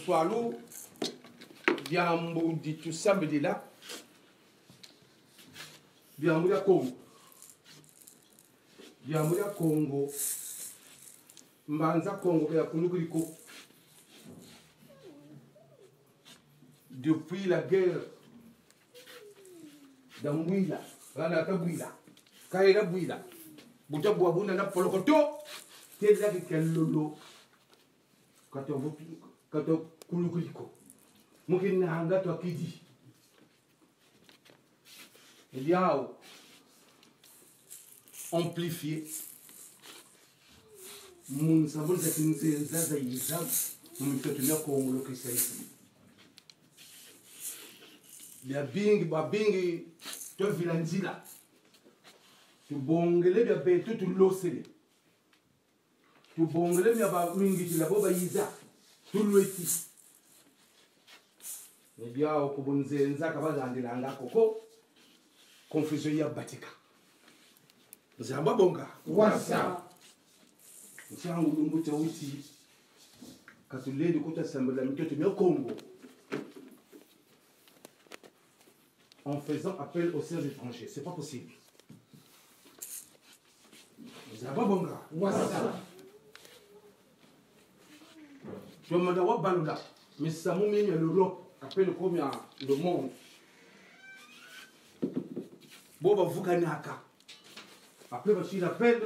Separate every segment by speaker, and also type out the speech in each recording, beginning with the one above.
Speaker 1: Swallow, Biambo di tout ça, mais là, Biambo ya Congo, Biambo ya Congo, Mbanza Congo ya Kulukuliko. Depuis la guerre d'Ambouila, Ranaka Bouila, Kaira Bouila, Bouta Boabuna na Polokoto, Tela de Kelolo, Kato Kulukuliko. Mukina hanga to akidi. Il y a amplifié. Mon savon c'est une zazaïza, mon tenir comme le christianisme. Il y a bing to vilanzila. Tu bongele bia be tout losele. Tu bongele bia ba mingi la boba yiza. Tout l'outil. Eh bien, au Kobonze, Nzakabazandilanga Koko, confusion ya Batika. Zamba Bonga. Wassa. Nzangu Tawiti. Katulé de Kota Sambala, Mitoto Congo. En faisant appel aux serfs étrangers. C'est pas possible. Zamba Bonga. Wassa. Je me demande Baloula. Mais ça m'a mis l'Europe. Appelle comme le monde. Boba Vukanaka. Après, je l'appelle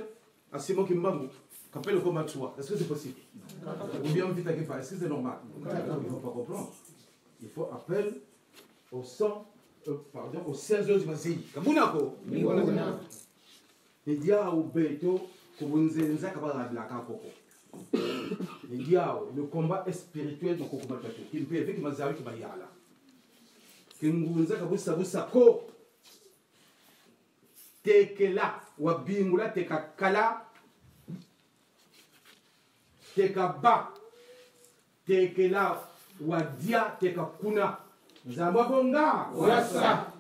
Speaker 1: à Simon Kimbangu. Qu'appelle comme à toi. Est-ce que c'est possible? Ou bien vite à Kepa. Est-ce que c'est normal? Il ne faut pas comprendre. Il faut appeler au 100, pardon, aux 16 heures du Masséi. Kabunako. Il dit à Obeto, Kubunzenza Kabala Koko. Il dit le combat est spirituel de Kokomatatu. Qui peut avec Mazawi Kibayala. Qui Ngunza Kabusa Busako. Tekela, Wabingula, Tekakala, Tekaba, Tekela, Wadia, Tekakuna. Zambabonga, Wassa.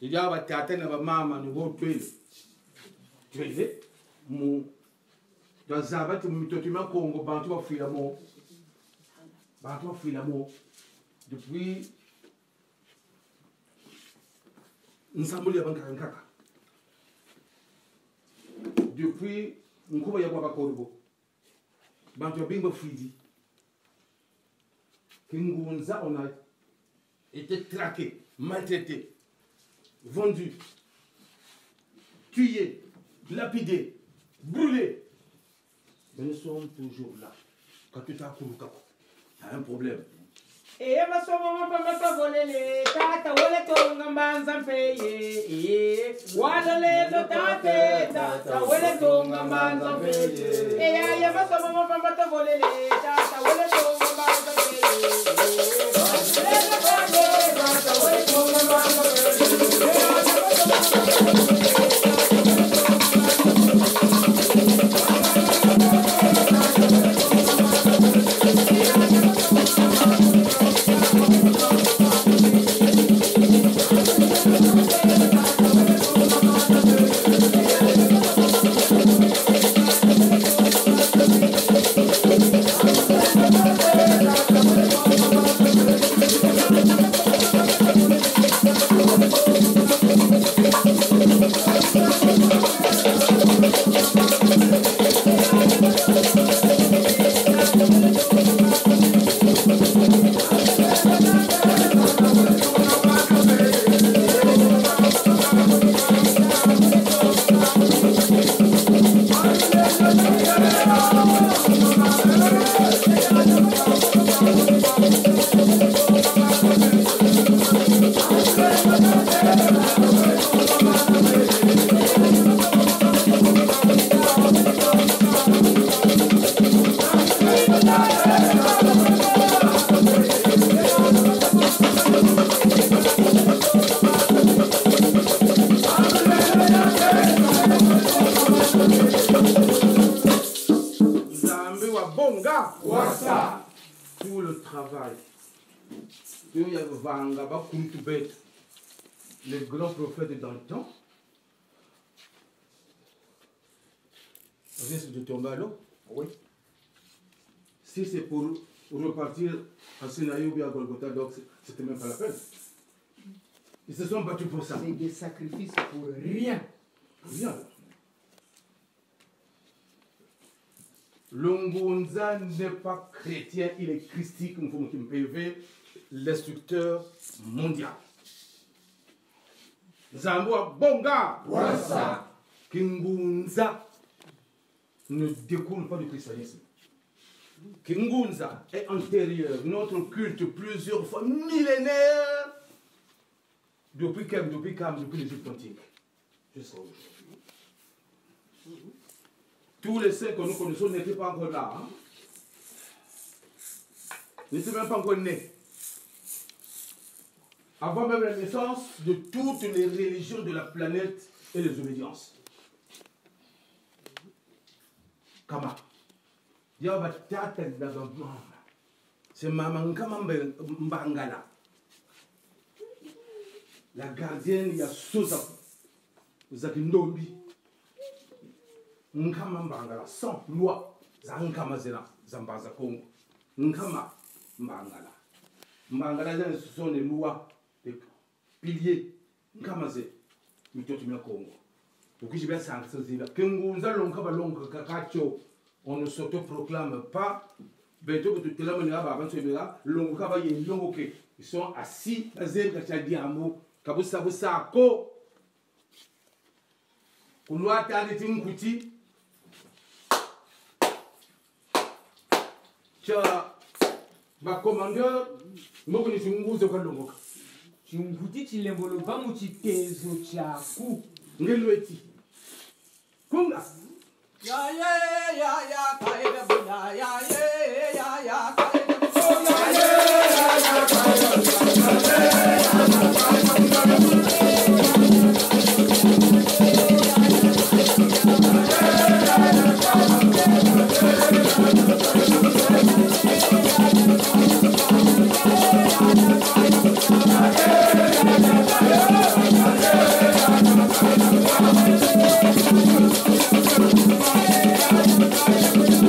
Speaker 1: Il y a un théâtre de maman, nous avons tué. Tué, mou. Dans Zabat, nous avons Congo, Bantu a fui l'amour. Bantu a fui l'amour. Depuis. Nous avons eu un kaka. Depuis, nous avons eu un Korbo. Bantu a bien fui. Kingunza, on a été traqué, maltraité, vendu, tué, lapidé, brûlé. Mais nous sommes toujours là. Quand tu t'as couru, tu as un problème.
Speaker 2: Et ma somme pas volé, tata, wole tonga manza peye. Wadale do tate, tata, wole tonga manza peye. Et ya ma somme pas volé, tata, wole tonga manza peye. Tata, wole tonga manza peye. tonga.
Speaker 1: Wasa. Tout le travail. Il y a Vangaba Kuntubet, les grands prophètes dans le temps. Risque de tomber à l'eau.
Speaker 2: Oui.
Speaker 1: Si c'est pour repartir à Sinaï ou bien à Golgotha, donc c'était même pas la peine. Ils se sont battus pour ça.
Speaker 2: C'est des sacrifices pour rien.
Speaker 1: Rien. Lungunza n'est pas chrétien, il est christique, l'instructeur mondial. Zambua Bonga,
Speaker 2: Wasa.
Speaker 1: Kingunza ne découle pas du christianisme. Kingunza est antérieur, notre culte plusieurs fois millénaire, depuis l'Égypte antique, jusqu'à aujourd'hui. Tous les saints que nous connaissons n'étaient pas encore là. Hein? N'étaient même pas encore nés. Avant même la naissance de toutes les religions de la planète et les obédiences. Kama. C'est Maman Kama Mbangala. La gardienne, il y a Sosa. Zakindombi. Nkama Mbangala, sans loi. Zankama Zena, Zambaza Congo. Nkama Mbangala. Mbangala, ce sont les lois, les piliers. Nkama Zé, Mitotumia Congo. Donc je vais s'entraîner. On ne s'autoproclame pas. Ils sont assis à Zébrachadiamo, Kabusabusako. Kouloua Taditim Kouti. Ma commandeur, moi je suis un gros de
Speaker 2: Chunguti chilembolo bamu chitezo chaku.
Speaker 1: Ngelueti. Kunga.
Speaker 3: Ya kaida buda ya kaida
Speaker 4: Yeah.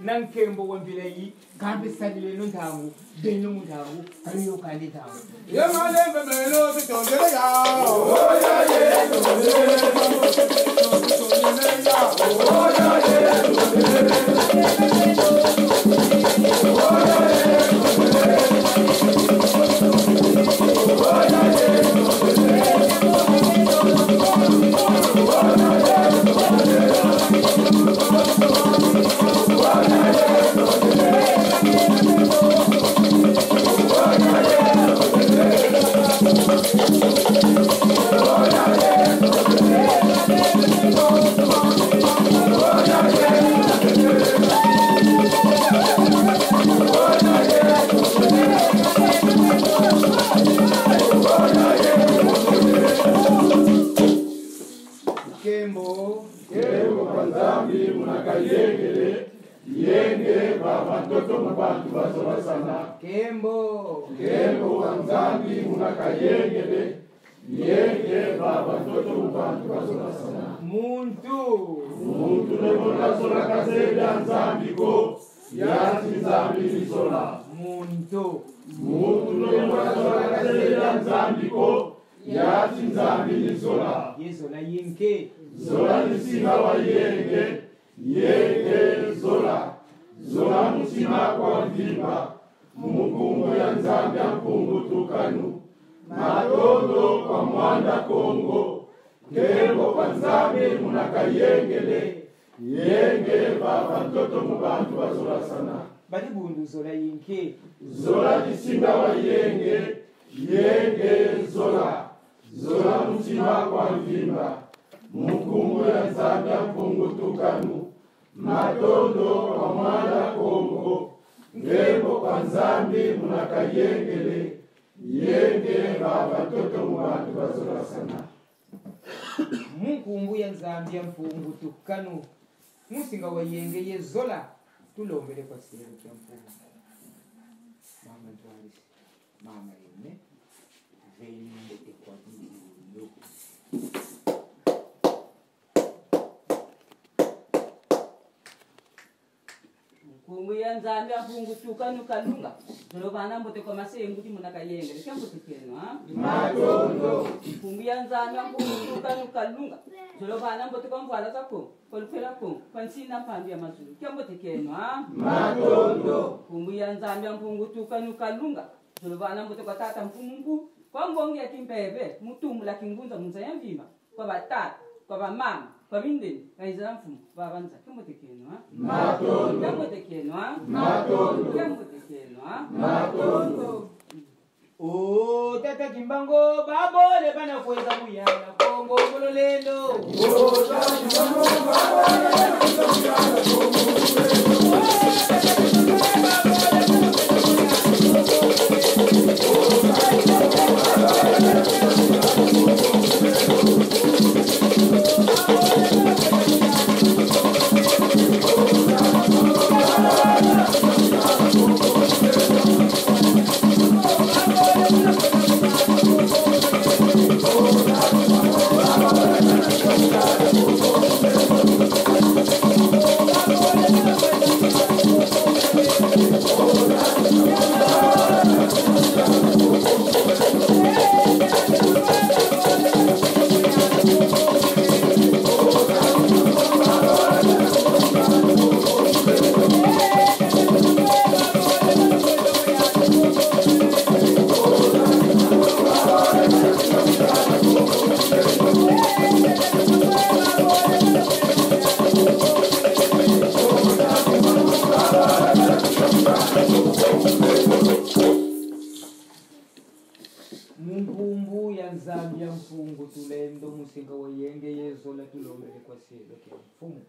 Speaker 2: nankembo wembileyi kambe sadile nuntangu beno muntangu kaliyo kandi tangu
Speaker 3: Yemalembe meno tutondele ya.
Speaker 4: Kembo wanzambi munakayengele yenge baba toto mubantu bazorasana
Speaker 2: muntu
Speaker 4: nebona sola kasebe anzambi ko yati nzambi nisola
Speaker 2: muntu
Speaker 4: nebona sola kasebe anzambi ko yati nzambi nisola
Speaker 2: yezola yinke
Speaker 4: zola nisinga wa yenge zola mutima kwa mvimba Mungu ya nzambi ya mpungu tukanu matondo kwa mwanda Kongo Kembo kwa nzambi munakayengele yenge baba mtoto mubantu bazola sana
Speaker 2: bali bundu zola yinke
Speaker 4: zola disinga wa yenge zola mutima kwa mvimba Mungu ya nzambi ya mpungu tukanu matondo kwa mwanda Kongo Kembo kwa nzambi munakayengele yenge baba toto mubantu bazola sana
Speaker 2: munkumbu ya nzambi ya mpungu tukanu musinga wa yenge yezola tulombele kwa sero ya mpungu mama ntwalisi mama yene vende kwa dulo
Speaker 5: Kungu ya nzambi ya mpungu tukanu kalunga zolo bana mbote kwa masengu ti munakayengele kembo tikeno ha
Speaker 4: matondo
Speaker 5: kungu ya nzambi ya mpungu tukanu kalunga zolo bana mbote kwa mvala kako kolukela ko kwansina pambi ya mazulu kembo tikeno ha
Speaker 4: matondo
Speaker 5: kungu ya nzambi ya mpungu tukanu kalunga zolo bana mbote kwa tata mpungu kwa mbongi ya kimbebe mutumula kingunza munza ya mvima kwa batata kwa mama kwa bindeni kaizala mfumu babanza kembo tikeno ha
Speaker 4: matondo
Speaker 5: kembo tikeno ha
Speaker 4: matondo
Speaker 5: kembo tikeno ha
Speaker 4: matondo
Speaker 2: o tata kimbango babole bana kweza muyana Kongo mulolendo Munkumbu ya nzambi ya mpungu tulendo musinga wa yenge yezola tulombele kwa selo kya mfumu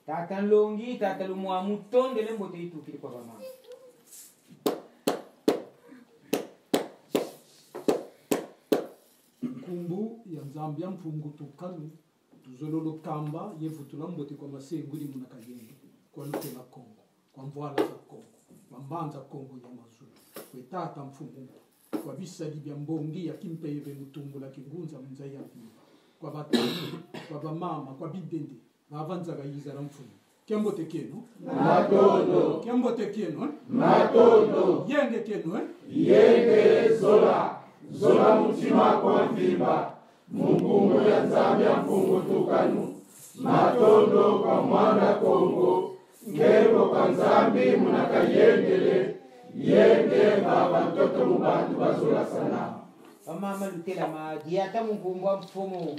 Speaker 2: tata nlongi tata lumwa mutondele mbote itukili kwa bamama
Speaker 6: Kumbu ya nzambi ya mpungu tukanu tuzololo kamba yevutula mbote kwa masengu li munakayenge kwa luke la Kongo kwa mvwala za Kongo mambanza Kongo ya mazulu kwe tata mfungu kwa visali vya mbongi ya kimpeve mutumbu la kingunza mza ya viva kwa batatu kwa bamama kwa bidende bavanza gayiza la mfumu Kiambote keno.
Speaker 4: Matondo.
Speaker 6: Kiambote keno.
Speaker 4: Matondo.
Speaker 6: Yenge keno.
Speaker 4: Yenge zola. Zola mutima kwa mvimba. Mungungu ya nzambi ya mfungu tukanu. Matondo kwa mwana Kongo. Ngembo kwa nzambi munakayengele. Yenge baba mtoto mubantu bazola sana.
Speaker 2: Mama lutela maji hata mumvumbwa mfumo.